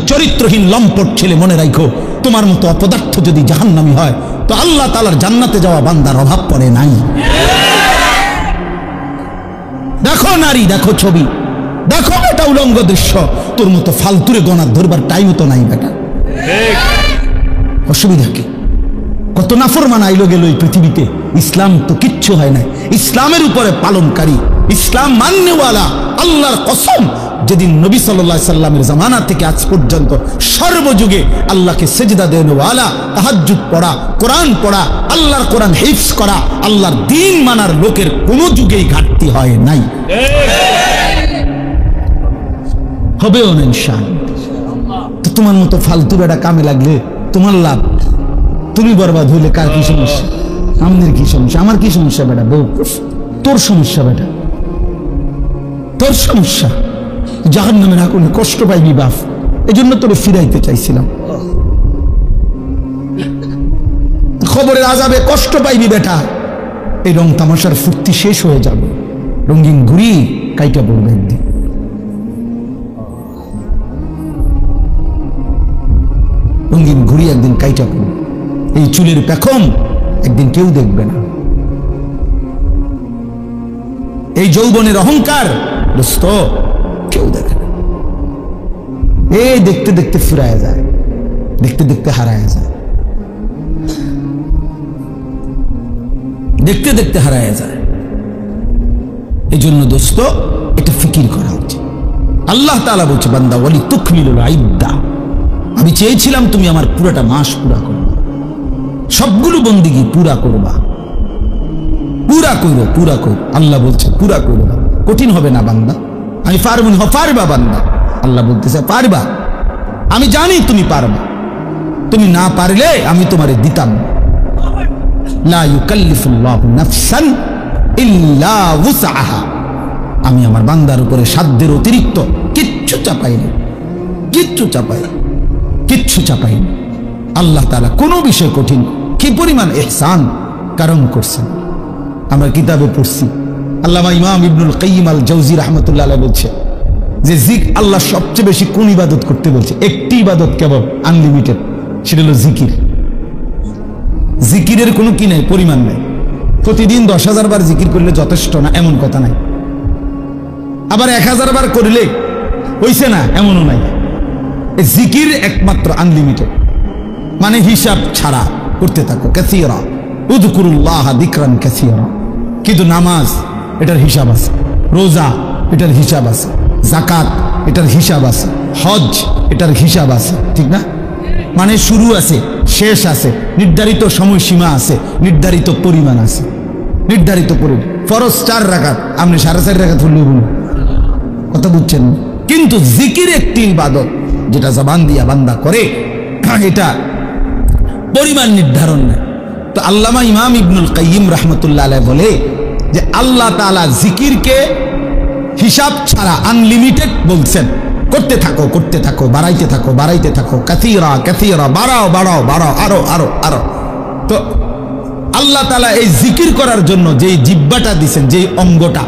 চরিত্রহীন লম্পট ছেলে মনে রাখো, তোমার মতো অপদার্থ যদি জাহান্নামী হয় তো আল্লাহ তাআলার জান্নাতে যাওয়া বান্দার অভাব পড়ে নাই। দেখো নারী, দেখো ছবি, দেখো এটা উলঙ্গ দৃশ্য, তোর মতো ফালতুরে গণার ধরবার টাইমও তো নাই বেটা। অসুবিধা কি? কত নাফরমান আইলো গেল এই পৃথিবীতে, ইসলাম তো কিচ্ছু হয় না। ইসলামের উপরে পালনকারী, ইসলাম মাননেওয়ালা, আল্লাহর কসম, যেদিন নবী সাল্লাল্লাহু আলাইহি সাল্লামের জামানা থেকে আজ পর্যন্ত সর্বযুগে আল্লাহকে সেজদা দেওয়ালা, তাহাজ্জুদ পড়া, কোরআন পড়া, আল্লাহর কোরআন হিফজ করা, আল্লাহর দ্বীন মানার লোকের কোনো যুগেই ঘাটতি হয় নাই, হবেও না ইনশাআল্লাহ। তো তোমার মতো ফালতু বেটা কামে লাগলে তোমার লাভ, তুমি বরবাদ হইলে কার কি সমস্যা? আমাদের কি সমস্যা? আমার কি সমস্যা বেটা? তোর সমস্যা বেটা, তোর সমস্যা। জাহান্নামের আগুনে কষ্ট পাইবি বাপ, এই জন্য তোরে ফিরাইতে চাইছিলাম। খবরের আযাবে কষ্ট পাইবি বেটা, এই রং তামাশার ফুর্তি শেষ হয়ে যাবে, রঙিন ঘুরি কাইটা পড়বে একদিন। রঙিন ঘুরি একদিন কাইটা পড়বে, এই চুলের পেখম একদিন কেউ দেখবে না, এই যৌবনের অহংকার দোস্ত কেউ দেখে না। এই দেখতে দেখতে ফুরায় যায়, দেখতে দেখতে হারায় যায়, দেখতে দেখতে হারায় যায়। এই জন্য দোস্ত এটা ফিকির করা উচিত। আল্লাহ তাআলা বলছে, বান্দা ওয়ালি তুকমিলুল ইদ্দা, আমি চেয়েছিলাম তুমি আমার পুরোটা মাস পুরা করবা, সবগুলো বন্দিগি পুরা করবা, পুরা করো, পুরা করো। আল্লাহ বলছে পুরা করো, কঠিন হবে না বান্দা, আমি পারবো না। পারবা বান্দা, আল্লাহ বলতেছে পারবা, আমি জানি তুমি পারবা, তুমি না পারলে আমি তোমারে দিতাম। লা ইউকাল্লিফুল্লাহু নাফসান ইল্লা উসআহা, আমি আমার বান্দার উপরে সাধ্যের অতিরিক্ত কিচ্ছু চাপাই না, কিচ্ছু চাপাই না, কিচ্ছু চাপাই না। আল্লাহ তাআলা কোনো বিষয় কঠিন, কি পরিমাণ ইহসান কারণ করছেন। আমরা কিতাবে পড়ছি, আল্লামা ইমাম ইবনুল কাইয়িম আল জাওজি রাহমাতুল্লাহ আলাইহি বলছে যে আল্লাহ সবচেয়ে বেশি কোন ইবাদত করতে বলছে? একটি ইবাদত কেবল, আনলিমিটেড, সেটা হলো জিকির। জিকিরের কোনো কি নাই, পরিমাণ নাই। প্রতিদিন 10,000 বার জিকির করলে যথেষ্ট না এমন কথা নাই, আবার 1000 বার করলে হইছে না এমনও নাই। জিকির একমাত্র আনলিমিটেড, মানে হিসাব ছাড়া করতে থাকো। কাসীরা উযকুরুল্লাহ যিকরান কাসীরা, কিন্তু নামাজ এটার হিসাব আছে, রোজা এটার হিসাব আছে, যাকাত এটার হিসাব আছে, হজ এটার হিসাব আছে, ঠিক না? মানে শুরু আছে, শেষ আছে, নির্ধারিত সময়সীমা আছে, নির্ধারিত পরিমাণ আছে, নির্ধারিত পরিমাণ। ফরজ 4 রাকাত, আপনি 4.5 রাকাত হলেও বলুন, কথা বুঝছেন? কিন্তু জিকির একটি ইবাদত যেটা জবান দিয়া বান্দা করে, এটা পরিমাণ নির্ধারণ নেই। তো আল্লামা ইমাম ইবনুল কাইয়িম রাহমাতুল্লাহ আলাইহি বলে যে আল্লাহ তাআলা জিকিরকে হিসাব ছাড়া আনলিমিটেড বলছেন, করতে থাকো, করতে থাকো, বাড়াইতে থাকো, বাড়াইতে থাকো, কাসীরা কাসীরা, বাড়াও বাড়াও বাড়াও, আরো আরো আরো তো আল্লাহ তাআলা এই জিকির করার জন্য যেই জিহ্বাটা দিবেন, যেই অঙ্গটা,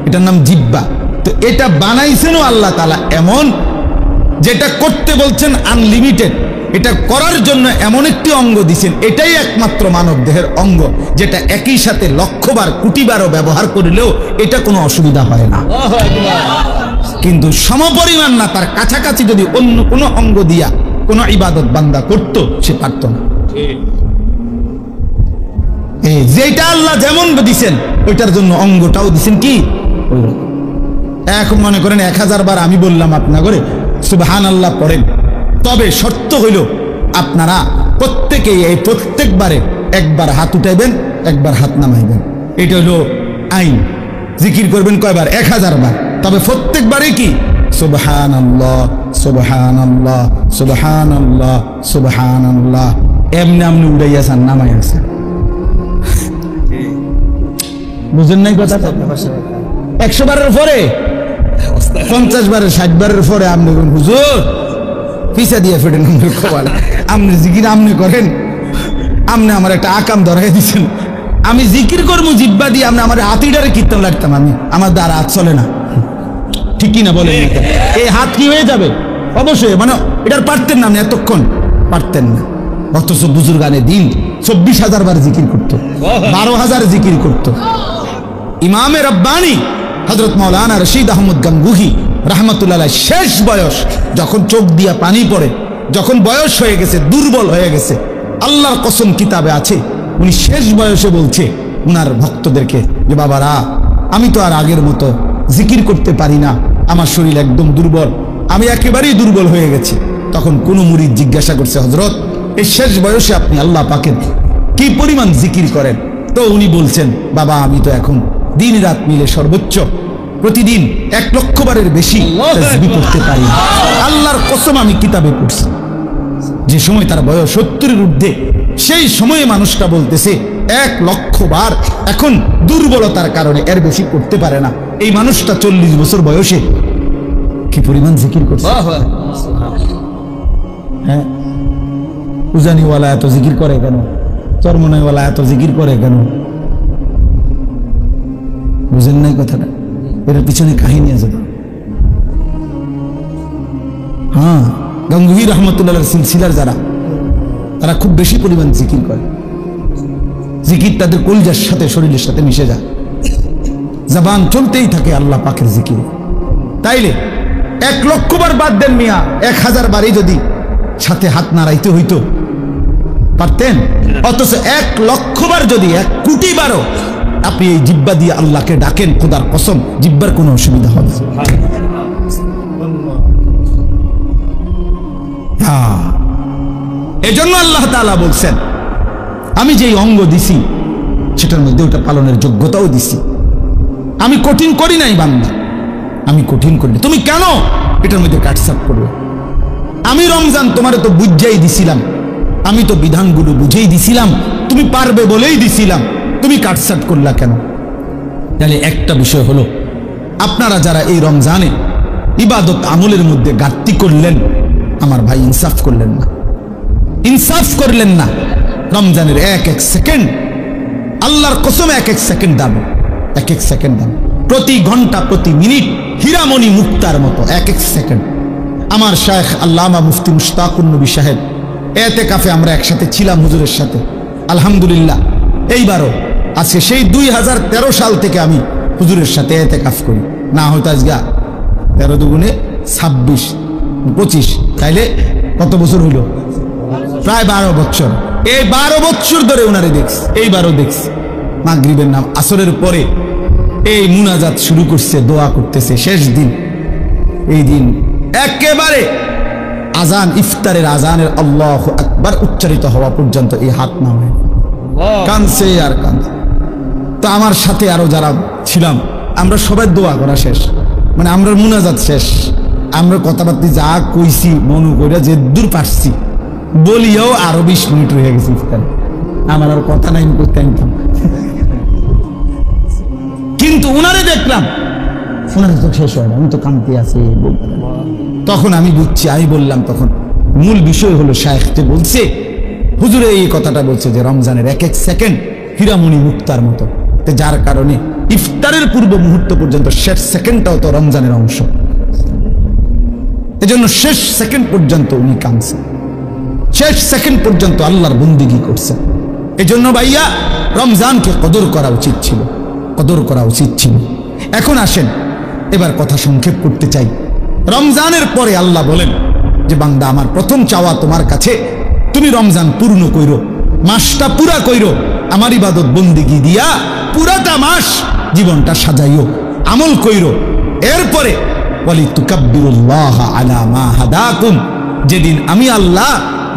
এটার নাম জিহ্বা। তো এটা বানাইছেনও আল্লাহ তাআলা এমন, যেটা করতে বলছেন আনলিমিটেড, এটা করার জন্য এমন একটি অঙ্গ দিছেন, এটাই একমাত্র মানব দেহের অঙ্গ যেটা একই সাথে লক্ষবার কোটিবারও ব্যবহার করলেও এটা কোনো অসুবিধা হয় না। কিন্তু সমপরিমাণ না, তার কাছাকাছি যদি অন্য কোনো অঙ্গ দিয়া কোনো ইবাদত বান্দা করত, সে পারত না। যেটা আল্লাহ যেমন দিছেন ওইটার জন্য অঙ্গটাও দিছেন কি ওইরকম। এখন মনে করেন 1000 বার আমি বললাম আপনার করে সুবহানাল্লাহ পড়েন, তবে শর্ত হইল আপনারা প্রত্যেকেই এই প্রত্যেকবারে একবার হাত উঠাইবেন, একবার হাত নামাইবেন, এটা হলো আইন। জিকির করবেন কয়বার? 1000 বার, তবে প্রত্যেকবারে কি সুবহানাল্লাহ সুবহানাল্লাহ সুবহানাল্লাহ সুবহানাল্লাহ, এমনি আপনি উড়াইয়াছেন, নামাইয়াছেন, বুঝেন নাই কথাটা? 100 বারের পরে 50 বারের 60 বারের পরে আপনি হুজুর পিছা দিয়ে ফেটেন, আপনি জিকির আপনি করেন, আপনি আমার একটা আকাম ধরাই দিচ্ছেন, আমি জিকির করবো জিব্বা দিয়ে, আপনি আমার হাতিটারে কীর্তন লাগতাম, আমি আমার দ্বারা হাত চলে না, ঠিক কিনা বলেন? এই হাত কি হয়ে যাবে? অবশ্যই, মানে এটার পারতেন না, এতক্ষণ পারতেন না। অথচ বুজুর্গানে দিন 24,000 বার জিকির করতো, 12,000 জিকির করতো। ইমামে রব্বানি হযরত মাওলানা রশিদ আহমদ গাঙ্গুহি রাহমাতুল্লাহ আলাইহি শেষ বয়স, যখন চোখ দিয়া পানি পড়ে, যখন বয়স হয়ে গেছে, দুর্বল হয়ে গেছে, আল্লাহর কসম কিতাবে আছে, উনি শেষ বয়সে বলছে উনার ভক্তদেরকে যে বাবারা, আমি তো আর আগের মতো জিকির করতে পারি না, আমার শরীর একদম দুর্বল, আমি একেবারেই দুর্বল হয়ে গেছি। তখন কোন মুরিদ জিজ্ঞাসা করছে, হযরত এই শেষ বয়সে আপনি আল্লাহ পাকের কি পরিমাণ জিকির করেন? তো উনি বলছেন, বাবা আমি তো এখন দিন রাত মিলে সর্বোচ্চ প্রতিদিন 1 লক্ষ বারের বেশি তাসবিহ পড়তে পারি। আল্লাহর কসম আমি কিতাবে পড়ছি, যে সময় তার বয়স 70-এর ঊর্ধ্বে, সেই সময়ে মানুষটা বলতেছে 1 লক্ষ বার, এখন দুর্বলতার কারণে এর বেশি করতে পারে না। এই মানুষটা 40 বছর বয়সে কি পরিমাণ জিকির করছে। হ্যাঁ, উজানিওয়ালা এত জিকির করে কেন? চরমনাইওয়ালা এত জিকির করে কেন? বুঝেন নাই কথাটা? এর পিছনে কাহিনী আছে। হ্যাঁ, গাঙ্গুহি রহমতুল্লাহ সিলসিলার যারা, তারা খুব বেশি পরিমাণ জিকির করে। জিকির তাদের কলিজার সাথে, শরীরের সাথে মিশে যায়, জবান চলতেই থাকে আল্লাহ পাকের জিকির। তাইলে 1 লক্ষ বার বাদ দেন মিয়া, 1000 বারই যদি সাথে হাত নাড়াইতে হইতো পারতেন। অথচ 1 লক্ষ বার যদি 1 কোটি বারও আপনি এই জিব্বা দিয়ে আল্লাহকে ডাকেন, খোদার কসম জিব্বার কোনো অসুবিধা হবে না। এজন্য আল্লাহ তাআলা বলছেন, আমি যেই অঙ্গ দিছি সেটার মধ্যে ওটা পালনের যোগ্যতাও দিছি। আমি কঠিন করি নাই বান্দা, আমি কঠিন করি। তুমি কেন এটার মধ্যে কাটসাপ করবে? আমি রমজান তোমারে তো বুঝাই দিছিলাম, আমি তো বিধানগুলো বুঝেই দিছিলাম, তুমি পারবে বলেই দিছিলাম, তুমি কাটসাট করলা কেন? তাহলে একটা বিষয় হলো, আপনারা যারা এই রমজানে ইবাদত আমলের মধ্যে ঘাটতি করলেন, আমার ভাই ইনসাফ করলেন না, ইনসাফ করলেন না। রমজানের 1 সেকেন্ড, আল্লাহর কসম 1 সেকেন্ড দাম, 1 সেকেন্ড দাম, প্রতি ঘন্টা প্রতি মিনিট হীরামণি মুক্তার মতো 1 সেকেন্ড। আমার শায়েখ আল্লামা মুফতি মুশতাকুন নবী সাহেব এতেকাফে আমরা একসাথে ছিলাম হুজুরের সাথে, আলহামদুলিল্লাহ। এইবারও আজকে সেই 2013 সাল থেকে আমি হুজুরের সাথে এতেকাফ করি, না হয়তো আজকে 13 দুগুণে 26, 25, তাইলে কত বছর হইল? প্রায় 12 বছর। এই 12 বছর ধরে ওনারে দেখছি, এইবারও দেখছি। মাগরিবের নাম আসরের পরে এই মুনাজাত শুরু করছে, দোয়া করতেছে, শেষ দিন। এই দিন একেবারে আজান, ইফতারের আজানের আল্লাহু আকবার উচ্চারিত হওয়া পর্যন্ত এই হাত নামে কানছে আর কানছে। তো আমার সাথে আরো যারা ছিলাম, আমরা সবাই দোয়া করা শেষ, মানে আমরা মুনাজাত শেষ, আমরা কথাবার্তা যা কইছি মনে করে যে দূর পারছি বলিয়াও আরো 20 মিনিট হয়ে গেছে ইফতারে। আমার আর কথা নাই, করতে আনতাম। কিন্তু উনারে দেখলাম, উনারে তো শেষ হয় না, আমি তো কানতে আছি। তখন আমি বুঝছি, আমি বললাম, তখন মূল বিষয় হলো শায়েখ যে বলছে, হুজুরে এই কথাটা বলছে যে রমজানের 1 সেকেন্ড হীরামণি মুক্তার মতো, যার কারণে ইফতারের পূর্ব মুহূর্ত পর্যন্ত শেষ সেকেন্ডটাও তো রমজানের অংশ। এজন্য শেষ সেকেন্ড পর্যন্ত উনি কাঁদছেন, শেষ সেকেন্ড পর্যন্ত আল্লাহর বন্দিগি করছেন। এজন্য ভাইয়া রমজানকে কদর করা উচিত ছিল, কদর করা উচিত ছিল। এখন আসেন, এবার কথা সংক্ষেপ করতে চাই। রমজানের পরে আল্লাহ বলেন যে বান্দা আমার প্রথম চাওয়া তোমার কাছে, তুমি রমজান পূর্ণ কইরো, মাসটা পুরা কইরো, আমার ইবাদত বন্দিগি দিয়া পুরাটা মাস জীবনটা সাজাইও, আমল কইরো। এরপরে ওয়ালি তুকাব্বিরুল্লাহ আলা মা হাদাকুম, যেদিন আমি আল্লাহ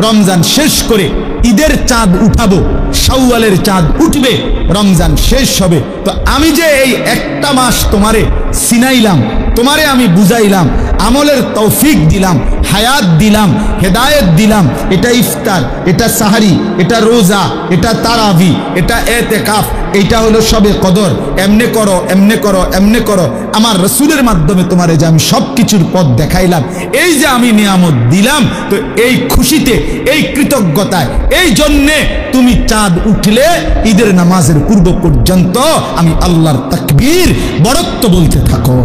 রমজান শেষ করে ঈদের চাঁদ উঠাবো, শাওয়ালের চাঁদ উঠবে, রমজান শেষ হবে, তো আমি যে এই একটা মাস তোমারে সিনাইলাম, তোমারে আমি বুঝাইলাম, আমলের তৌফিক দিলাম, হায়াত দিলাম, হেদায়েত দিলাম, এটা ইফতার, এটা সাহারি, এটা রোজা, এটা তারাবি, এটা এতেকাফ, এটা হলো সবে কদর, এমনে করো, এমনে করো, এমনে করো। আমার রসুলের মাধ্যমে তোমারে যে আমি সব কিছুর পথ দেখাইলাম, এই যে আমি নিয়ামত দিলাম, তো এই খুশিতে, এই কৃতজ্ঞতায়, এই জন্যে তুমি চাঁদ উঠলে ঈদের নামাজের পূর্ব পর্যন্ত আমি আল্লাহর তাকবীর বড়ত্ব বলতে থাকো।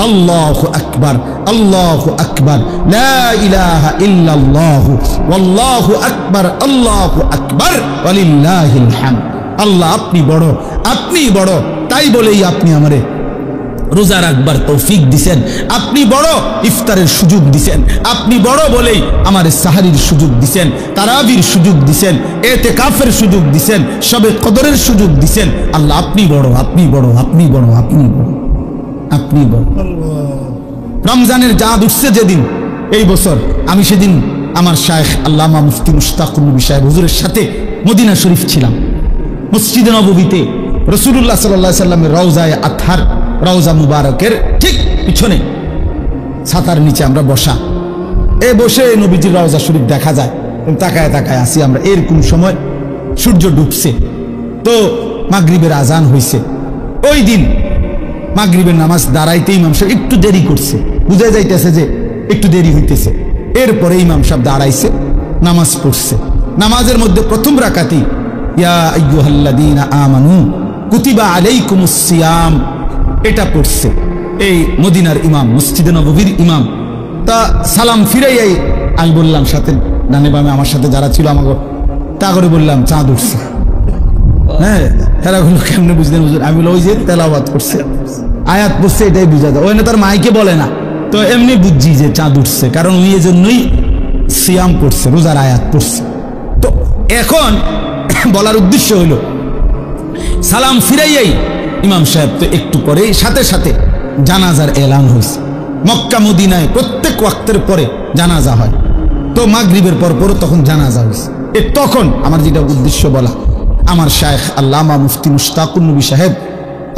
আল্লাহু আকবার, আল্লাহু আকবার, লা ইলাহা ইল্লাল্লাহু ওয়াল্লাহু আকবার, আল্লাহু আকবার, ওয়ালিল্লাহিল হামদ। আল্লাহ আপনি বড়, আপনি বড়, তাই বলেই আপনি আমারে রোজা রাখবার তৌফিক দিছেন, আপনি বড় ইফতারের সুযোগ দিছেন, আপনি বড় বলেই আমার সাহারির সুযোগ দিছেন, তারাবির সুযোগ দিছেন, এতেকাফের সুযোগ দিছেন, সবে কদরের সুযোগ দিছেন। আল্লাহ আপনি বড়, আপনি বড়, আপনি বড়, আপনি বড়, আপনি বড়। রমজানের চাঁদ উঠছে যেদিন এই বছর, আমি সেদিন আমার শায়েখ আল্লামা মুফতি মুশতাকুর নবী সাহেব হুজুরের সাথে মদিনা শরীফ ছিলাম। মসজিদে নববীতে রাসূলুল্লাহ সাল্লাল্লাহু আলাইহি সাল্লামের রওজায়ে আতহার, রওজা মুবারকের ঠিক পিছনে ছাতার নিচে আমরা বসা। বসে নবীজির রওজা শরীফ দেখা যায়, তাকায় তাকায় আসি আমরা। এরকম সময় সূর্য ডুবছে, তো মাগরিবের আজান হইছে। ওই দিন মাগরিবের নামাজ দাঁড়াইতে ইমাম সাহেব একটু দেরি করছে, বুঝা যাইতেছে যে একটু দেরি হইতেছে। এরপরে ইমাম সাহেব দাঁড়াইছে, নামাজ পড়ছে। নামাজের মধ্যে প্রথম রাকাতি ইয়া আইয়ুহাল্লাযীনা আমানু কুতিবা আলাইকুমুস সিয়াম, এটা পড়ছে এই মদিনার ইমাম, মসজিদে নববীর ইমাম। তা সালাম ফিরাইয়াই আমি বললাম সাথে ডানে বামে আমার সাথে যারা ছিল আমাকে, তা করে বললাম চাঁদ উঠছে। হ্যাঁ, হেরাগুলো কেমনে বুঝলেন হুজুর? আমি বলি ওই যে তেলাওয়াত করছে, আয়াত পড়ছে, এটাই বুঝা যায়। ওই না তার মাইকে বলে না, তো এমনি বুঝছি যে চাঁদ উঠছে, কারণ ওই জন্যই সিয়াম পড়ছে, রোজার আয়াত পড়ছে। তো এখন বলার উদ্দেশ্য হইল সালাম ফিরাইয়াই ইমাম সাহেব তো একটু পরে সাথে সাথে জানাজার এলান হয়েছে। মক্কা মদিনায় প্রত্যেক ওয়াক্তের পরে জানাজা হয়, তো মাগরিবের পর পর তখন জানাজা হয়েছে। তখন আমার যেটা উদ্দেশ্য বলা, আমার শায়েখ আল্লামা মুফতি মুশতাকুর নবী সাহেব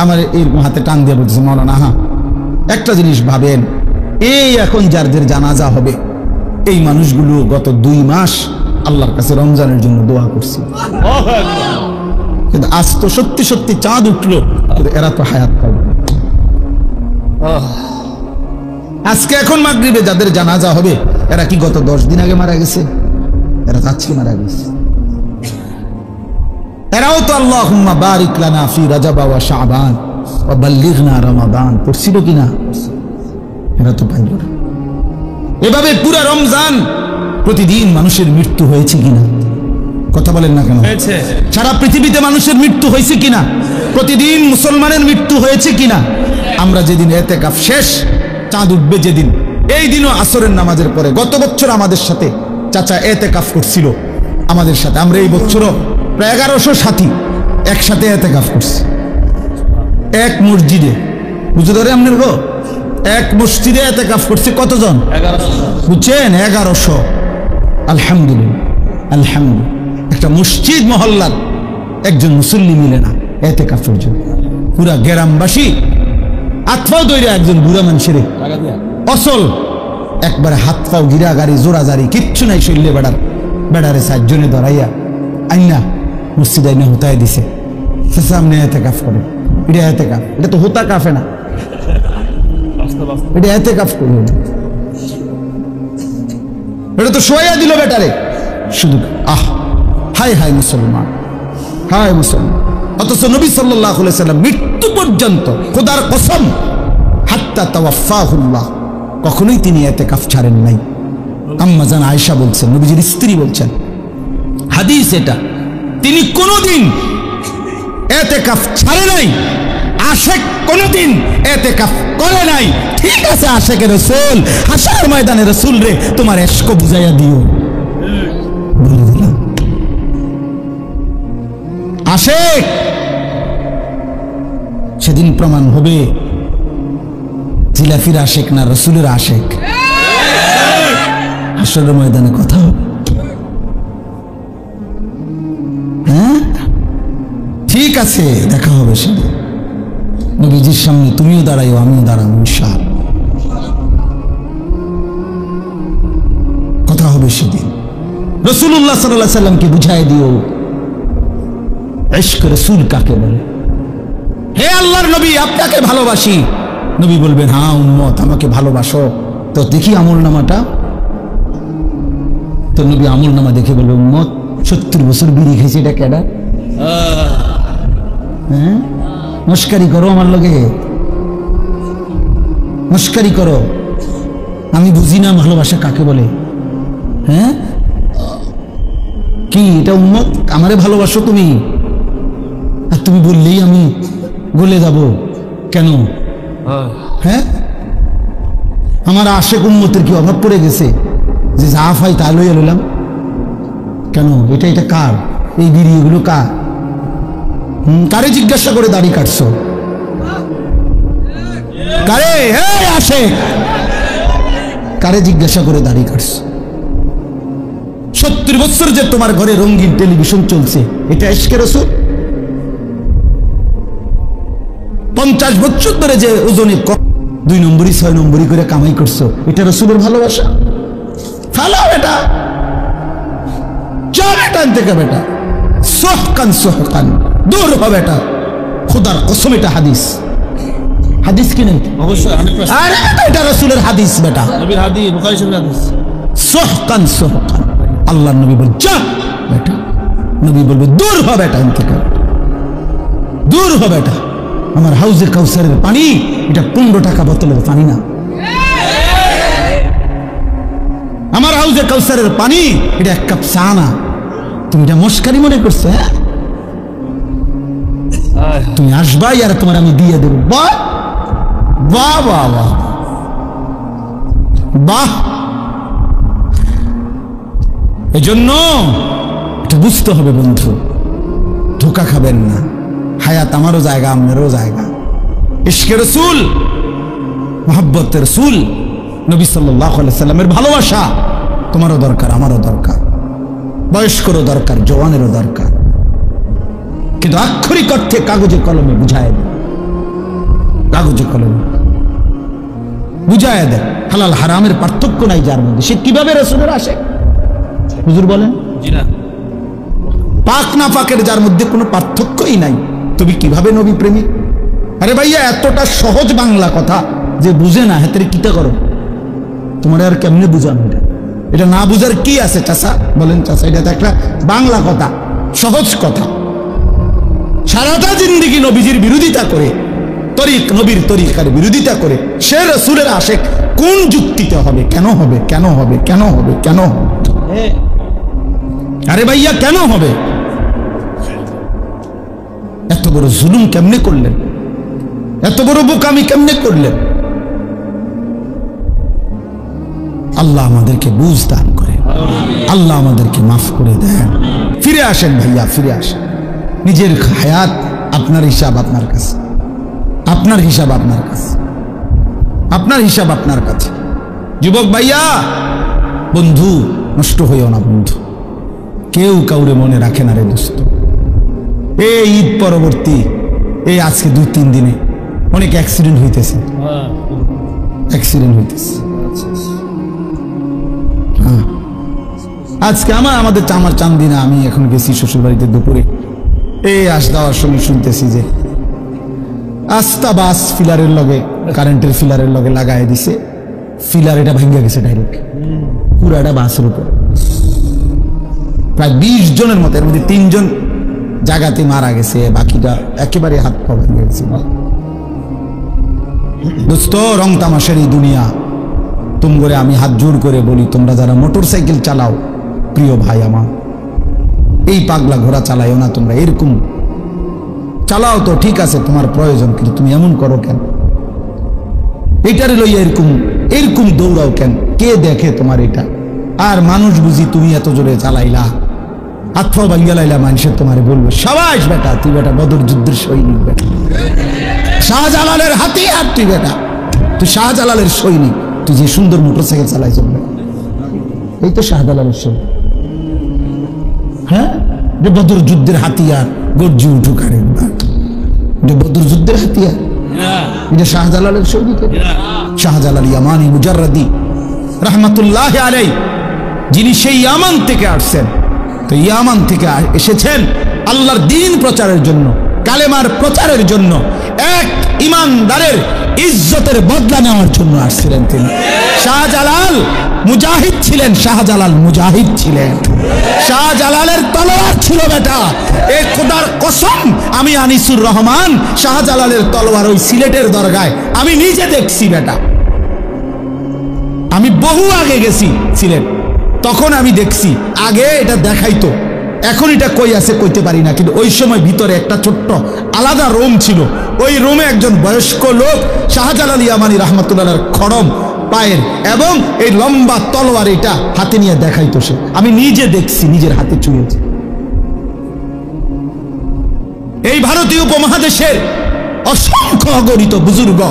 আমার এর হাতে টান দিয়ে বলছে, মাওলানা হ্যাঁ একটা জিনিস ভাবেন, এই এখন যাদের জানাজা হবে এই মানুষগুলো গত 2 মাস আল্লাহর কাছে রমজানের জন্য দোয়া করছে, কিন্তু আজ তো সত্যি সত্যি চাঁদ উঠলো, এরা তো হায়াত পাবে। আজকে এখন মাগরিবে যাদের জানাজা হবে এরা কি গত 10 দিন আগে মারা গেছে? এরা তো আজকে মারা গেছে। এরাও তো আল্লাহুম্মা বারিক লানা ফি রাজাব ওয়া শাবান ওয়া বাল্লিগনা রমাদান পড়ছিল কিনা? এরা তো পাইল না। এভাবে পুরো রমজান প্রতিদিন মানুষের মৃত্যু হয়েছে কিনা? কথা বলেন না কেন? সারা পৃথিবীতে মানুষের মৃত্যু হয়েছে কিনা? প্রতিদিন মুসলমানের মৃত্যু হয়েছে কিনা? আমরা যেদিন এতেকাফ শেষ, চাঁদ উঠবে যেদিন, এই দিনও আসরের নামাজের পরে গত বছর আমাদের সাথে চাচা এতেকাফ করছিল আমাদের সাথে। আমরা এই বছরও প্রায় 1100 সাথী একসাথে এতেকাফ করছি এক মসজিদে। বুঝতে ধরে আপনার গো, এক মসজিদে এতেকাফ করছে কতজন? 1100। বুঝছেন? 1100। আলহামদুলিল্লাহ, আলহামদুলিল্লাহ। একটা মসজিদ মহল্লার একজন মুসল্লি মিলে না এতেকাফের জন্য। পুরা গ্রামবাসী আতফাও দইরা একজন বুড়া মানুষের অসল একবারে হাত পাও গিরা গাড়ি জোড়া জারি কিচ্ছু নাই, শৈল্যে বেড়ারে 4 জনে ধরাইয়া আইনা মসজিদ আইনা হুতায় দিছে, সামনে এতেকাফ করে। এটা এতেকাফ, এটা তো হুতা কাফে না, এটা এতেকাফ করল। এটা তো শোয়া দিল বেটারে শুধু। আহ হায় হায় মুসলমান, হায় মুসলমান। অথচ নবী সাল্লাল্লাহু আলাইহি সাল্লাম মৃত্যু পর্যন্ত খোদার কসম হাত্তা তাওয়াফাহুল্লাহ কখনোই তিনি এতেকাফ ছাড়েন নাই। আম্মা জান আয়েশা বলছেন, নবীজির স্ত্রী বলছেন, হাদিস এটা, তিনি কোনোদিন এতেকাফ ছাড়ে নাই। আশেক কোনোদিন এতেকাফ করে নাই। ঠিক আছে আশেকের রাসূল, হাসরের ময়দানে রাসূল রে তোমার ইশক বুঝাইয়া দিও। আশেক সেদিন প্রমাণ হবে জিলাফির আশেক না রাসূলের আশেক। হাসরের ময়দানে কথা হবে। হ্যাঁ ঠিক আছে, দেখা হবে সেদিন নবীজির সামনে। তুমিও দাঁড়াইও, আমিও দাঁড়াবো, ইনশাআল্লাহ কথা হবে সেদিন। রাসূলুল্লাহ সাল্লাল্লাহু আলাইহি সাল্লামকে বুঝাই দিও ইশক রাসূল কাকে বলে। হে আল্লাহর নবী, আপনাকে ভালোবাসি। নবী বলবেন, হ্যাঁ উম্মত আমাকে ভালোবাসো, তো দেখি আমলনামাটা। তো নবী আমলনামা দেখে বলবে, উম্মত 70 বছর বিড়ি খেয়েছে, এটা কেডা? হ্যাঁ মস্কারি করো আমার লগে? মস্কারি করো। আমি বুঝি না ভালোবাসা কাকে বলে। হ্যাঁ, কি এটা উম্মত? আমারে ভালোবাসো তুমি, আর তুমি বললেই আমি গলে যাব কেন? হ্যাঁ, আমার আশেক উম্মতের কি অভাব পড়ে গেছে যে যা ফাই তা লইয়া লইলাম কেন? এটা কার? এই বিড়ি এগুলো কার? কারে জিজ্ঞাসা করে দাড়ি কাটছো? কারে? হ্যাঁ আশেক, কারে জিজ্ঞাসা করে দাড়ি কাটছো? 70 বছর যে তোমার ঘরে রঙিন টেলিভিশন চলছে, এটা ইশকে রাসূল? 50 বছর ধরে যে ওজনে 2 নম্বরই 6 নম্বরই করে কামাই করছো, এটা রাসূলের ভালোবাসা? ফালাও এটা, চল এটা থেকে বেটা, সোহকান সোহকান দূর হবে এটা। খোদার কসম এটা হাদিস। হাদিস কি নেই? অবশ্যই 100%। আরে এটা রাসূলের হাদিস বেটা, নবীর হাদিস, বুখারী শরীফের হাদিস। সোহকান সোহকান, আল্লাহর নবী বল যা বেটা, নবী বলবে দূর হবে এটা থেকে, দূর হবে এটা। আমার হাউজে কাউসারের পানি এটা 15 টাকা বোতলের পানি না। আমার হাউজে কাউসারের পানি এটা 1 কাপ চা না। তুমি এটা মস্কারি মনে করছো? হ্যাঁ, তুমি আসবাই আর তোমার আমি দিয়ে দেবো। বাহ বাহ বাহ বাহ বাহ। এজন্য এটা বুঝতে হবে বন্ধু, ধোঁকা খাবেন না। হায়াত আমারও জায়গা, আপনারও জায়গা। ইশকে রাসূল, মুহাব্বতের রাসূল নবী সাল্লাল্লাহু আলাইহি সাল্লামের ভালোবাসা তোমারও দরকার, আমারও দরকার, বয়স্করও দরকার, জওয়ানেরও দরকার। কিন্তু আক্ষরিক অর্থে কাগজে কলমে বুঝায় দেয়, কাগজে কলমে বুঝায় দেয়। হালাল হারামের পার্থক্য নাই যার মধ্যে, সে কিভাবে রাসূলের আশিক? হুজুর বলেন জি না। পাক না পাকের যার মধ্যে কোনো পার্থক্যই নাই, তুমি কিভাবে নবী প্রেমিক? আরে ভাইয়া, এতটা সহজ বাংলা কথা যে বুঝে না, হেতের কিতা করো? তোমার আর কেমনে বুঝানো এটা? এটা না বুঝার কি আছে চাচা? বলেন চাচা, এটা তো একটা বাংলা কথা, সহজ কথা। সারাটা জিন্দেগি নবীজির বিরোধিতা করে, নবীর তরিকার বিরোধিতা করে সে রাসূলের আশিক কোন যুক্তিতে হবে? কেন হবে? কেন হবে? কেন হবে? কেন হবে? আরে ভাইয়া কেন হবে? এত বড় জুলুম কেমনে করলেন? এত বড় বোকামি কেমনে করলেন? আল্লাহ আমাদেরকে বুঝ দান করে, আল্লাহ আমাদেরকে মাফ করে দেন। ফিরে আসেন ভাইয়া, ফিরে আসেন। নিজের হায়াত আপনার হিসাব আপনার কাছে, আপনার হিসাব আপনার কাছে, আপনার হিসাব আপনার কাছে। যুবক ভাইয়া, বন্ধু নষ্ট হইও না বন্ধু, কেউ কাউরে মনে রাখে না রে দোস্ত। এই ঈদ পরবর্তী এই আজকে 2-3 দিনে অনেক অ্যাক্সিডেন্ট হইতেছে, অ্যাক্সিডেন্ট হইতেছে। হ্যাঁ, আজকে আমাদের চান্দিনা, আমি এখন গেছি শ্বশুর বাড়িতে দুপুরে, এই আস দেওয়ার সময় শুনতেছি যে আস্তা বাস ফিলারের লগে, কারেন্টের ফিলারের লগে লাগাই দিছে, ফিলার এটা ভেঙে গেছে ডাইরেক্ট পুরাটা বাসের উপর। প্রায় 20 জনের মতো, এর মধ্যে 3 জন জায়গাতে মারা গেছে, বাকিটা একেবারে হাত পা ভেঙে গেছে। দোস্ত, রং তামাশার এই দুনিয়া, তোমরা আমি হাত জোর করে বলি, তোমরা যারা মোটর সাইকেল চালাও, প্রিয় ভাই আমার, এই পাগলা ঘোড়া চালাইও না তোমরা। এরকম চালাও তো ঠিক আছে, তোমার প্রয়োজন, কিন্তু তুমি এমন করো কেন? এটারে লইয়া এরকম এরকম দৌড়াও কেন? কে দেখে তোমার এটা? আর মানুষ বুঝি তুমি এত জোরে চালাইলা, হাত পা ভাঙ্গা লাইলা, মানুষের তোমারে বলবো সাবাস বেটা, তুই বেটা বদর যুদ্ধের সৈনিক বেটা, শাহজালালের হাতিয়ার, তুই বেটা, তুই শাহজালালের সৈনিক, তুই যে সুন্দর মোটরসাইকেল চালাই চলবে, এই তো শাহজালালের সৈনিক। হ্যাঁ, যে বদর যুদ্ধের হাতিয়ার গর্জি উঠুক, আরে যে বদর যুদ্ধের হাতিয়ার, এটা শাহজালালের সৈনিক। শাহজালাল ইয়ামানি মুজাররাদি রাহমাতুল্লাহ আলাইহি, যিনি সেই ইয়ামান থেকে আসছেন, তো ইয়ামান থেকে এসেছেন আল্লাহর দ্বীন প্রচারের জন্য, কালেমার প্রচারের জন্য, এক ইমানদারের ইজ্জতের বদলা নেওয়ার জন্য আসছিলেন তিনি। শাহজালাল মুজাহিদ ছিলেন, শাহজালাল মুজাহিদ ছিলেন। শাহজালালের তলোয়ার ছিল বেটা, এ খোদার কসম, আমি আনিসুর রহমান শাহজালালের তলোয়ার ওই সিলেটের দরগায় আমি নিজে দেখছি বেটা। আমি বহু আগে গেছি সিলেট, তখন আমি দেখছি, আগে এটা দেখাইতো, এখন এটা কই আছে কইতে পারি না, কিন্তু ওই সময় ভিতরে একটা ছোট্ট আলাদা রুম ছিল। ওই রুমে একজন বয়স্ক লোক শাহজালাল ইয়ামানী রাহমাতুল্লাহর খড়ম পায়ের এবং এই লম্বা তলোয়ার এটা হাতে নিয়ে দেখাইতো সে। আমি নিজে দেখছি, নিজের হাতে ছুঁয়েছি। এই ভারতীয় উপমহাদেশের অসংখ্য অগণিত বুজুর্গ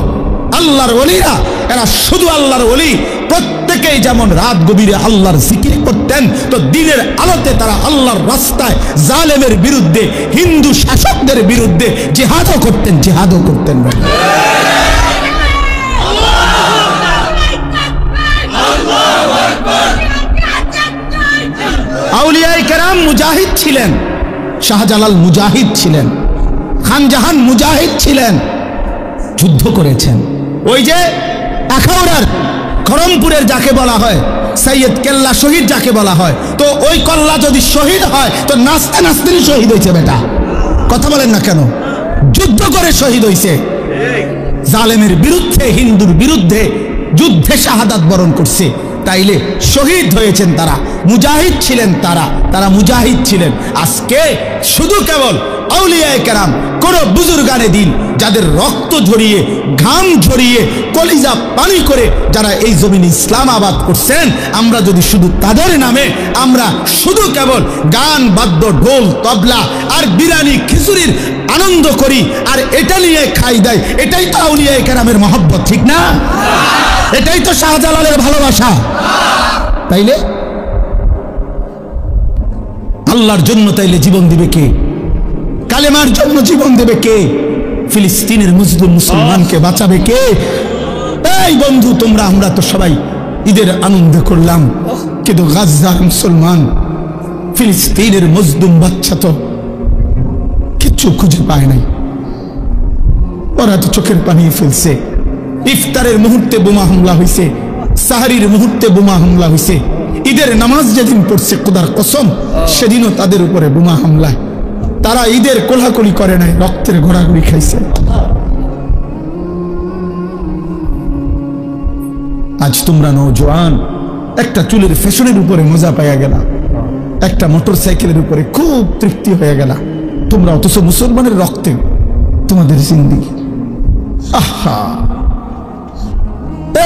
আল্লাহর ওলিরা, এরা শুধু আল্লাহর ওলি, প্রত্যেকেই যেমন রাত গভীরে আল্লাহর জিকির করতেন, তো দিনের আলোতে তারা আল্লাহর রাস্তায় জালেমের বিরুদ্ধে, হিন্দু শাসকদের বিরুদ্ধে জিহাদও করতেন, জিহাদও করতেন। আউলিয়ায়ে কেরাম মুজাহিদ ছিলেন, শাহজালাল মুজাহিদ ছিলেন, খানজাহান মুজাহিদ ছিলেন, যুদ্ধ করেছেন। ওই যে আখাউড়ার খড়মপুরের যাকে বলা হয় সৈয়দ কেল্লা শহীদ যাকে বলা হয়, তো ওই কল্লা যদি শহীদ হয় তো নাচতে নাচতেই শহীদ হয়েছে। বেটা কথা বলেন না কেন? যুদ্ধ করে শহীদ হয়েছে, জালেমের বিরুদ্ধে, হিন্দুর বিরুদ্ধে যুদ্ধে শাহাদাত বরণ করছে। তাইলে শহীদ হয়েছেন তারা, মুজাহিদ ছিলেন তারা, তারা মুজাহিদ ছিলেন। আজকে শুধু কেবল আউলিয়ায়ে কেরাম, কোন বুজুর্গানে দিন যাদের রক্ত ঝরিয়ে, ঘাম ঝরিয়ে, কলিজা পানি করে যারা এই জমিনে ইসলাম আবাদ করছেন, আমরা যদি শুধু তাদের নামে আমরা শুধু কেবল গান বাদ্য, ঢোল তবলা আর বিরিয়ানি খিচুড়ির আনন্দ করি আর এটা নিয়ে খাই দেয়, এটাই তো আউলিয়ায়ে কেরামের মহব্বত, ঠিক না? এটাই তো শাহজালালের ভালোবাসা। তাইলে আল্লাহর জন্য তাইলে জীবন দিবে কে? কালেমার জন্য জীবন দেবে কে? ফিলিস্তিনের মুসলিম মুসলমানকে বাঁচাবে কে? এই বন্ধু, তোমরা আমরা তো সবাই ঈদের আনন্দ করলাম, কিন্তু গাজার মুসলমান, ফিলিস্তিনের মজলুম বাচ্চা তো কিচ্ছু খুঁজে পায় নাই। ওরা তো চোখের পানি ফেলছে। ইফতারের মুহূর্তে বোমা হামলা হয়েছে, সাহারির মুহূর্তে বোমা হামলা হয়েছে, ঈদের নামাজ যেদিন পড়ছে খোদার কসম সেদিনও তাদের উপরে বোমা হামলায়। তারা ঈদের কোলাকুলি করে নাই, রক্তের ঘোরাঘুরি খাইছে। আজ তোমরা নওজোয়ান একটা চুলের ফ্যাশনের উপরে মজা পাইয়া গেলা, একটা মোটর সাইকেলের উপরে খুব তৃপ্তি হয়ে গেলা তোমরা, অথচ মুসলমানের রক্তে তোমাদের জিন্দেগি। আহা,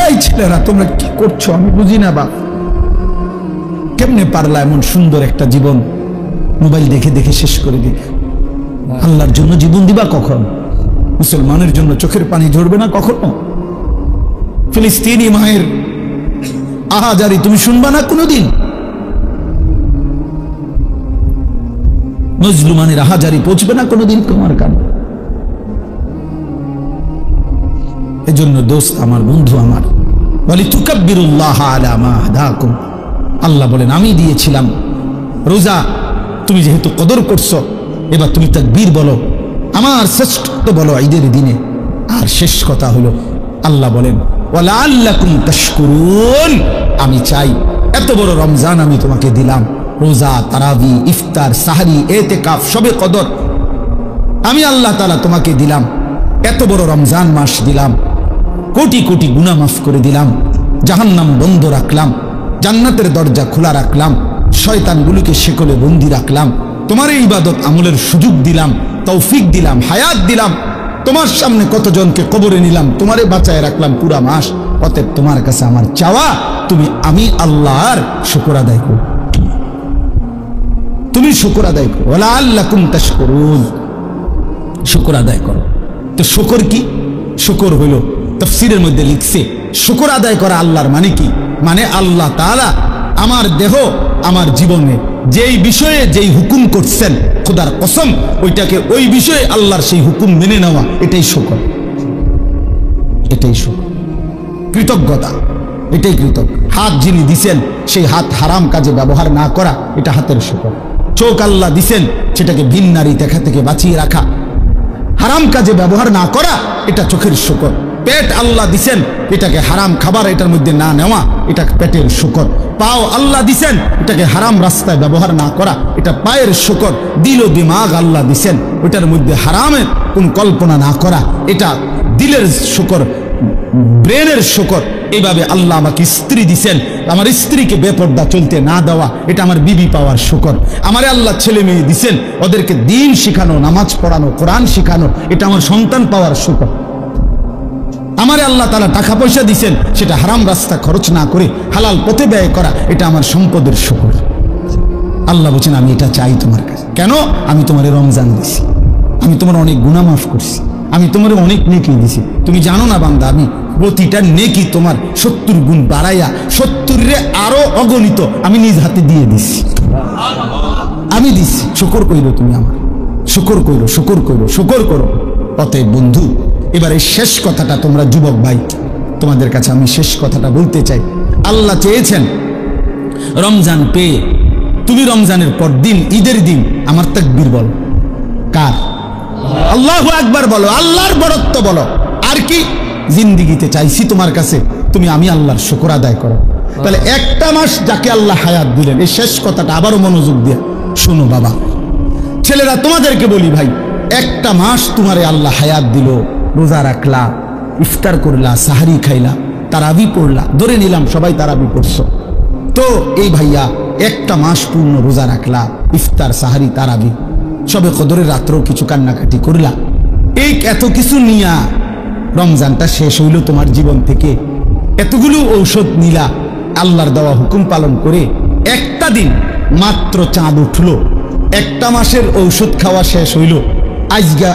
এই ছেলেরা তোমরা কি করছো আমি বুঝি না। বা কেমনে পারলা এমন সুন্দর একটা জীবন মোবাইল দেখে দেখে শেষ করে দিবে? আল্লাহর জন্য জীবন দিবা কখন? মুসলমানের জন্য চোখের পানি ঝরবে না কখনো? ফিলিস্তিনি মায়ের আহাজারি তুমি শুনবা না কোনোদিন? মজলুমানের আহাজারি পৌঁছবে না কোনোদিন তোমার কানে? এজন্য দোস্ত আমার, বন্ধু আমার, বলি তুকাব্বিরুল্লাহ আলা মা হাদাকুম। আল্লাহ বলেন আমি দিয়েছিলাম রোজা, তুমি যেহেতু কদর করছো, এবার তুমি তাকবীর বলো, আমার শ্রেষ্ঠত্ব বলো ঈদের দিনে। আর শেষ কথা হলো আল্লাহ বলেন ওয়ালাআল্লাকুম তাশকুরুন, আমি চাই এত বড় রমজান আমি তোমাকে দিলাম, রোজা, তারাবি, ইফতার, সাহরি, এতেকাফ, শবে কদর আমি আল্লাহ তাআলা তোমাকে দিলাম, এত বড় রমজান মাস দিলাম, কোটি কোটি গুনাহ মাফ করে দিলাম, জাহান্নাম বন্ধ রাখলাম, জান্নাতের দরজা খোলা রাখলাম, শয়তানগুলোকে শেকলে বন্দি রাখলাম, তোমার এই ইবাদত আমলের সুযোগ দিলাম, তৌফিক দিলাম, হায়াত দিলাম, তোমার সামনে কতজনকে কবরে নিলাম, তোমারে বাঁচায় রাখলাম পুরা মাস। অতএব তোমার কাছে আমার চাওয়া তুমি আমি আল্লাহর শুকর আদায় করো, তুমি শুকর আদায় করো। ওয়ালাআল্লাকুম তাশকুরুন, শুকর আদায় করো। তো শুকর কি? শুকর হলো তাফসীরের মধ্যে লিখছে শুকর আদায় করা আল্লাহর মানে কি? মানে আল্লাহ তাআলা আমার দেহ, আমার জীবনে যেই বিষয়ে যেই হুকুম করছেন খোদার কসম, ওইটাকে ওই বিষয়ে আল্লাহর সেই হুকুম মেনে নেওয়া, এটাই শুকর, এটাই শুকর, কৃতজ্ঞতা, এটাই কৃতজ্ঞ। হাত যিনি দিছেন সেই হাত হারাম কাজে ব্যবহার না করা, এটা হাতের শুকর। চোখ আল্লাহ দিছেন সেটাকে ভিন নারী দেখা থেকে বাঁচিয়ে রাখা, হারাম কাজে ব্যবহার না করা, এটা চোখের শুকর। পেট আল্লাহ দিছেন, এটাকে হারাম খাবার এটার মধ্যে না নেওয়া, এটা পেটের শুকর। পাও আল্লাহ দিছেন, এটাকে হারাম রাস্তায় ব্যবহার না করা, এটা পায়ের শুকর। দিল ও দিমাগ আল্লাহ দিছেন, ওইটার মধ্যে হারামের কোন কল্পনা না করা, এটা দিলের শুকর। ব্রেনের শুকর। এইভাবে আল্লাহ আমাকে স্ত্রী দিছেন, আমার স্ত্রীকে বেপর্দা চলতে না দেওয়া, এটা আমার বিবি পাওয়ার শুকর। আমারে আল্লাহ ছেলে মেয়ে দিছেন, ওদেরকে দিন শিখানো, নামাজ পড়ানো, কোরআন শিখানো, এটা আমার সন্তান পাওয়ার শুকর। আমারে আল্লাহ তাআলা টাকা পয়সা দিছেন, সেটা হারাম রাস্তা খরচ না করে হালাল পথে ব্যয় করা, এটা আমার সম্পদের শুকর। আল্লাহ বলছেন আমি এটা চাই তোমার কাছে। কেন? আমি তোমারে রমজান দিছি, আমি তোমার অনেক গুনাহ মাফ করছি, আমি তোমার অনেক নেকি দিছি। তুমি জানো না বান্দা, আমি প্রতিটা নেকি তোমার 70 গুণ বাড়াইয়া 70 আরো অগণিত আমি নিজ হাতে দিয়ে দিছি, আমি দিছি। শুকর কইরো তুমি আমার, শুকর কইরো, শুকর কইরো, শুকর করো। অতএব বন্ধু, এবার এই শেষ কথাটা তোমরা যুবক ভাই, তোমাদের কাছে আমি শেষ কথাটা বলতে চাই। আল্লাহ চেয়েছেন রমজান পেয়ে তুমি রমজানের পর দিন, ঈদের দিন আমার তাকবীর বলো। কার? আল্লাহু আকবার বলো, আল্লাহর বড়ত্ব বলো। আর কি? জিন্দিগিতে চাইছি তোমার কাছে তুমি আমি আল্লাহর শুকর আদায় করো। তাহলে একটা মাস যাকে আল্লাহ হায়াত দিলেন, এই শেষ কথাটা আবারও মনোযোগ দিয়ে শোনো বাবা, ছেলেরা তোমাদেরকে বলি ভাই, একটা মাস তোমারে আল্লাহ হায়াত দিল, রোজা রাখলা, ইফতার করলা, সাহারি খাইলা, তারাবি পড়লা, ধরে নিলাম সবাই তারাবি পড়ছো, তো এই ভাইয়া একটা মাস পূর্ণ রোজা রাখলা, ইফতার, সাহারি, তারাবি, সবে কদরের রাত্রেও কিছু কান্নাকাটি করলা, এই এত কিছু নিয়া রমজানটা শেষ হইল তোমার জীবন থেকে, এতগুলো ঔষধ নিলা, আল্লাহর দেওয়া হুকুম পালন করে একটা দিন মাত্র চাঁদ উঠলো, একটা মাসের ঔষধ খাওয়া শেষ হইল, আজগা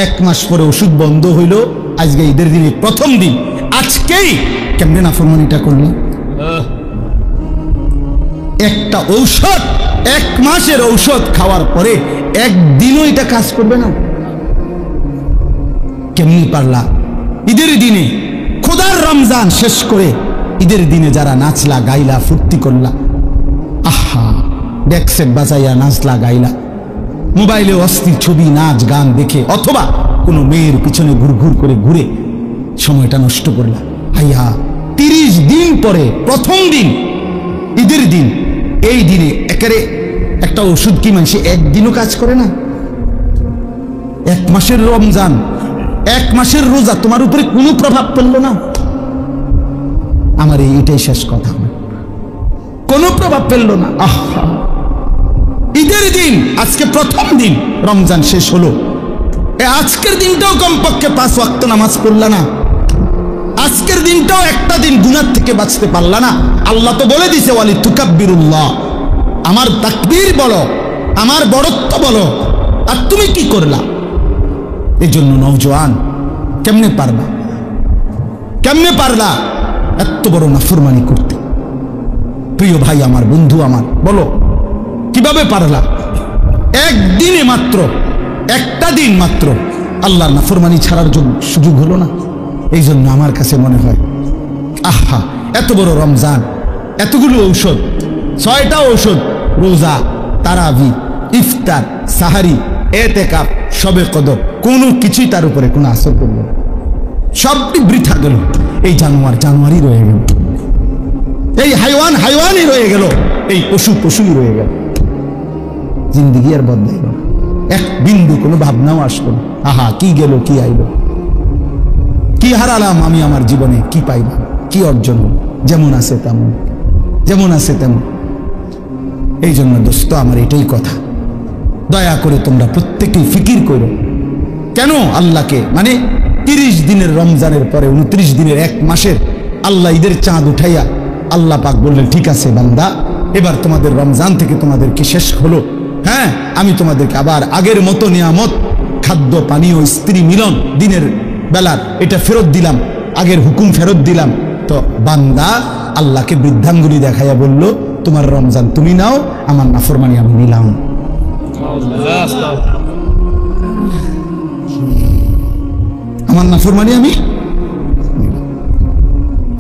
1 মাস পরে ওষুধ বন্ধ হইল, আজকে ঈদের দিনে প্রথম দিন, আজকেই কেমনে নাফরমানিটা করলি? একটা ঔষধ, 1 মাসের ঔষধ খাওয়ার পরে একদিনও এটা কাজ করবে না? কেমনি পারলা? ঈদের দিনে খোদার রমজান শেষ করে ঈদের দিনে যারা নাচলা, গাইলা, ফুর্তি করলা, আহা, ডেকসেট বাজাইয়া নাচলা, গাইলা, মোবাইলে অস্থির ছবি, নাচ, গান দেখে, অথবা কোনো মেয়ের পিছনে ঘুরঘুর করে ঘুরে সময়টা নষ্ট করলা, আইয়া 30 দিন পরে প্রথম দিন ঈদের দিন, এই দিনে একেবারে একটা ওষুধ কি মানুষ একদিনও কাজ করে না? 1 মাসের রমজান, 1 মাসের রোজা তোমার উপরে কোনো প্রভাব পড়লো না? আমার এইটাই শেষ কথা, কোনো প্রভাব ফেললো না। আহা, ঈদের দিন আজকে প্রথম দিন, রমজান শেষ হলো, আজকের দিনটাও কমপক্ষে 5 ওয়াক্ত নামাজ পড়লা না, আজকের দিনটাও একটা দিন গুনাহ থেকে বাঁচতে পারলা না। আল্লাহ তো বলে দিছে ওয়ালি তুকাব্বিরুল্লাহ, আমার তাকবীর বলো, আমার বড়ত্ব বলো, আর তুমি কি করলা? এই জন্য নওজোয়ান, কেমনে পারলা, কেমনে পারলা এত বড় নাফরমানি করতে? প্রিয় ভাই আমার, বন্ধু আমার, বলো কিভাবে পারলা? একদিনে মাত্র, একটা দিন মাত্র আল্লাহর নাফরমানি ছাড়ার সুযোগ হলো না? এই জন্য আমার কাছে মনে হয়, আহা, এত বড় রমজান, এতগুলো ঔষধ, 6টা ঔষধ, রোজা, তারাবি, ইফতার, সাহারি, এতেকাফ, শবে কদর, কোনো কিছুই তার উপরে কোনো আসর করল না, সবটি বৃথা গেল। এই জানোয়ার জানোয়ারই রয়ে গেল, এই হাইওয়ান হাইওয়ানই রয়ে গেল, এই পশু পশুই রয়ে গেল। জিন্দিগি আর বদলাইল, এক বিন্দু কোনো ভাবনাও আসলো না। আহা, কি গেল, কি আইলো, কি হারালাম আমি আমার জীবনে, কি পাইলাম, কি অর্জন হল? যেমন আছে তেমন, যেমন আছে তেমন। এই জন্য দোস্ত আমার এটাই কথা, দয়া করে তোমরা প্রত্যেকেই ফিকির করো, কেন আল্লাহকে, মানে 30 দিনের রমজানের পরে 29 দিনের 1 মাসের আল্লাহ ঈদের চাঁদ উঠাইয়া আল্লাহ পাক বললেন, ঠিক আছে বান্দা, এবার তোমাদের রমজান থেকে তোমাদেরকে শেষ হলো, হ্যাঁ, আমি তোমাদেরকে আবার আগের মতো নিয়ামত, খাদ্য, পানীয়, স্ত্রী মিলন, দিনের বেলার এটা ফেরত দিলাম, আগের হুকুম ফেরত দিলাম। তো বান্দা আল্লাহকে বৃদ্ধাঙ্গুলি দেখাইয়া বলল, তোমার রমজান তুমি নাও, আমার নাফরমানি আমি নিলাম। আমার নাফরমানি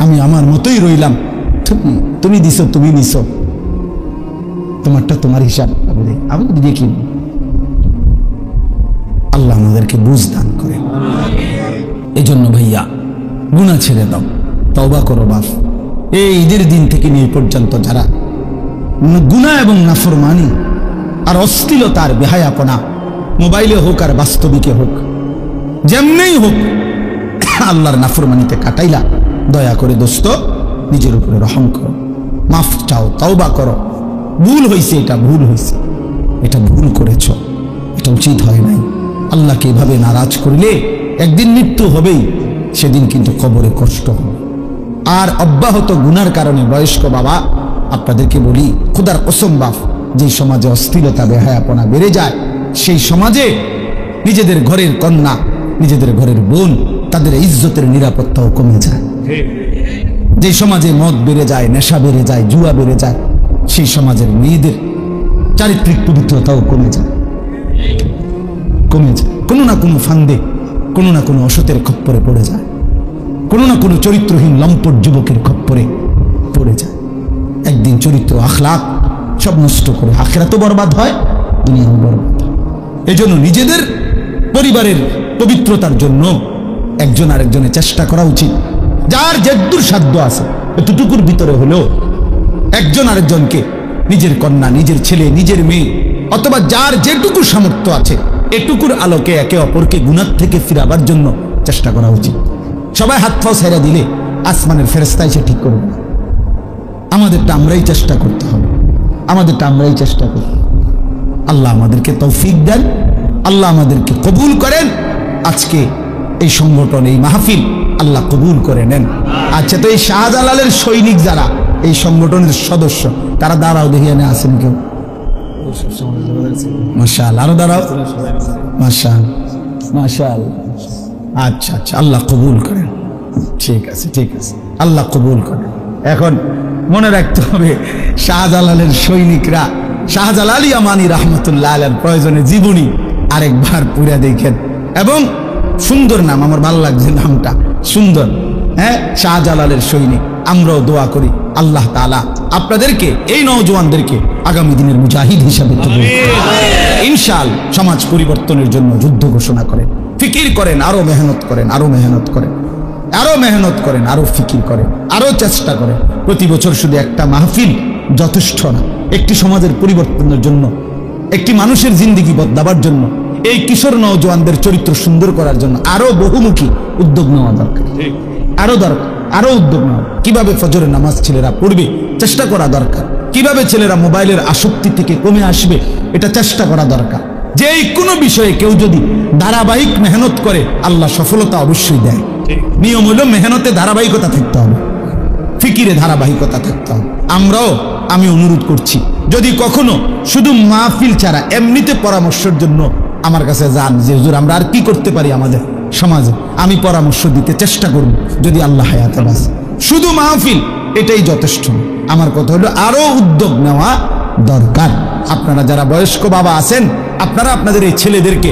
আমি আমার মতোই রইলাম, তুমি দিছো, তুমি নিছো, তোমারটা তোমার হিসাব, আমি দেখি। আল্লাহ আমাদেরকে বুঝ দান করে। এই জন্য ভাইয়া, গুনাহ ছেড়ে দাও, তওবা করো বাপ। এই ঈদের দিন থেকে নিয়ে পর্যন্ত যারা গুনাহ এবং নাফরমানি আর অশ্লীলতা আর বেহায়াপনা, মোবাইলে হোক আর বাস্তবিকে হোক, যেমনেই হোক, আল্লাহর নাফরমানিতে কাটাইলা, দয়া করে দোস্ত নিজের উপরে রহম করো, মাফ চাও, তওবা করো। ভুল হয়েছে, এটা ভুল হয়েছে, এটা ভুল করেছ, এটা উচিত হয় নাই। আল্লাহকে এভাবে নারাজ করলে একদিন মৃত্যু হবেই, সেদিন কিন্তু কবরে কষ্ট হবে। আর অব্যাহত গুনার কারণে বয়স্ক বাবা আপনাদেরকে বলি, খোদার কসম বাপ, যে সমাজে অস্থিরতা বেহায়াপনা বেড়ে যায়, সেই সমাজে নিজেদের ঘরের কন্যা, নিজেদের ঘরের বোন, তাদের ইজ্জতের নিরাপত্তাও কমে যায়। যে সমাজে মদ বেড়ে যায়, নেশা বেড়ে যায়, জুয়া বেড়ে যায়, সেই সমাজের মেয়েদের চারিত্রিক পবিত্রতাও কমে যায়, কমে যায়। কোনো না কোনো ফান্দে, কোনো না কোনো অসতের খপ্পরে পড়ে যায়, কোনো না কোনো চরিত্রহীন লম্পট যুবকের খপ্পরে পড়ে যায়। একদিন চরিত্র আখলাক সব নষ্ট করে আখিরাতও বরবাদ হয়, দুনিয়াও বরবাদ হয়। এজন্য নিজেদের পরিবারের পবিত্রতার জন্য একজন আরেকজনের চেষ্টা করা উচিত। যার যেদূর সাধ্য আছে এতটুকুর ভিতরে হলেও একজন আরেকজনকে, নিজের কন্যা, নিজের ছেলে, নিজের মেয়ে, অথবা যার যেটুকু সামর্থ্য আছে এটুকুর আলোকে একে অপরকে গুনাহ থেকে ফিরাবার জন্য চেষ্টা করা উচিত। সবাই হাত পাও ছেড়ে দিলে আসমানের ফেরেশতা এসে ঠিক করবে না। আমাদেরটা আমরাই চেষ্টা করতে হবে, আমাদেরটা আমরাই চেষ্টা করব। আল্লাহ আমাদেরকে তৌফিক দেন, আল্লাহ আমাদেরকে কবুল করেন। আজকে এই সংগঠন, এই মাহফিল আল্লাহ কবুল করে নেন। আচ্ছা, তো এই শাহজালালের সৈনিক যারা এই সংগঠনের সদস্য, তারা দাঁড়াও, দেখিয়ে নিয়ে আসেন কেউ। মাশাআল্লাহ, আরো দাঁড়াও। মাশাআল্লাহ, মাশাআল্লাহ। আচ্ছা আচ্ছা, আল্লাহ কবুল করেন। ঠিক আছে, ঠিক আছে, আল্লাহ কবুল করেন। এখন মনে রাখতে হবে, শাহজালালের সৈনিকরা শাহজালাল ইয়ামানি রহমতুল্লাহ আলাইহির প্রয়োজনে জীবনী আরেকবার পুরা দেখেন। এবং সুন্দর নাম, আমার ভালো লাগছে নামটা, সুন্দর। হ্যাঁ, শাহজালালের সৈনিক। আমরাও দোয়া করি আল্লাহ তাআলা আপনাদেরকে, এই নওজওয়ানদেরকে আগামী দিনের মুজাহিদ হিসাবে ইনশাআল্লাহ সমাজ পরিবর্তনের জন্য যুদ্ধ ঘোষণা করেন, ফিকির করেন, আরো মেহনত করেন, আরো মেহনত করেন, আরো মেহনত করেন, আরো ফিকির করেন, আরো চেষ্টা করেন। প্রতি বছর শুধু একটা মাহফিল যথেষ্ট না। একটি সমাজের পরিবর্তনের জন্য, একটি মানুষের জিন্দেগি বদলাবার জন্য, এই কিশোর নওজওয়ানদের চরিত্র সুন্দর করার জন্য আরো বহুমুখী উদ্যোগ নেওয়া দরকার, আরো দরকার, আরো উদ্যোগ নেওয়া। কিভাবে ফজরের নামাজ ছেলেরা পড়বে চেষ্টা করা দরকার, কিভাবে ছেলেরা মোবাইলের আসক্তি থেকে কমে আসবে এটা চেষ্টা করা দরকার। যে কোনো বিষয়ে কেউ যদি ধারাবাহিক মেহনত করে আল্লাহ সফলতা অবশ্যই দেয়। নিয়ম হলো মেহনতে ধারাবাহিকতা থাকতে হবে, ফিকিরে ধারাবাহিকতা থাকতে হবে। আমি অনুরোধ করছি, যদি কখনো শুধু মাহফিল ছাড়া এমনিতে পরামর্শের জন্য আমার কাছে যান যে হুজুর আমরা আর কি করতে পারি আমাদের সমাজে, আমি পরামর্শ দিতে চেষ্টা করব যদি আল্লাহ হায়াতে বাঁচে। শুধু মাহফিল এটাই যথেষ্ট। আমার কথা হলো আরো উদ্যোগ নেওয়া দরকার। আপনারা যারা বয়স্ক বাবা আছেন, আপনারা আপনাদের এই ছেলেদেরকে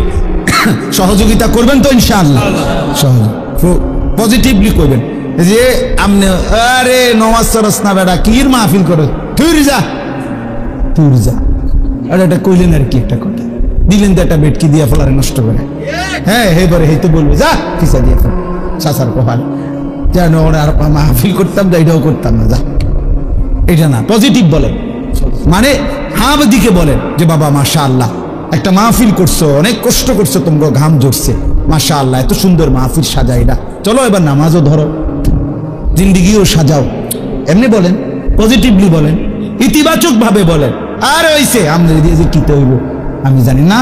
সহযোগিতা করবেন তো ইনশাআল্লাহ। পজিটিভলি করবেন যে আমনে আরে নমাজ সরস না বেটা, কির মাহফিল করো, তুই যা, তুই যা। আর এটা কইলেন আর কি, একটা কথা দিলেন তো একটা বেটকি দিয়া ফেলারে নষ্ট করে। হ্যাঁ, এবারে এই তো বলবে যা ফিসা দিয়ে ফেল, চাচার কপাল যেন ওরা আর মাহফিল করতাম না, এটাও করতাম না, যা। এটা না, পজিটিভ বলেন, মানে হাব দিকে বলেন যে বাবা মাশাআল্লাহ একটা মাহফিল করছো, অনেক কষ্ট করছো, তোমরা ঘাম ঝরছে, মাশাআল্লাহ এত সুন্দর মাহফিল সাজাইলা, চলো এবার নামাজও ধরো, জিন্দিগিও সাজাও। এমনি বলেন, পজিটিভলি বলেন, ইতিবাচক ভাবে বলেন। আর হইছে আমরা দিয়ে যে কিতে হইব আমি জানি না।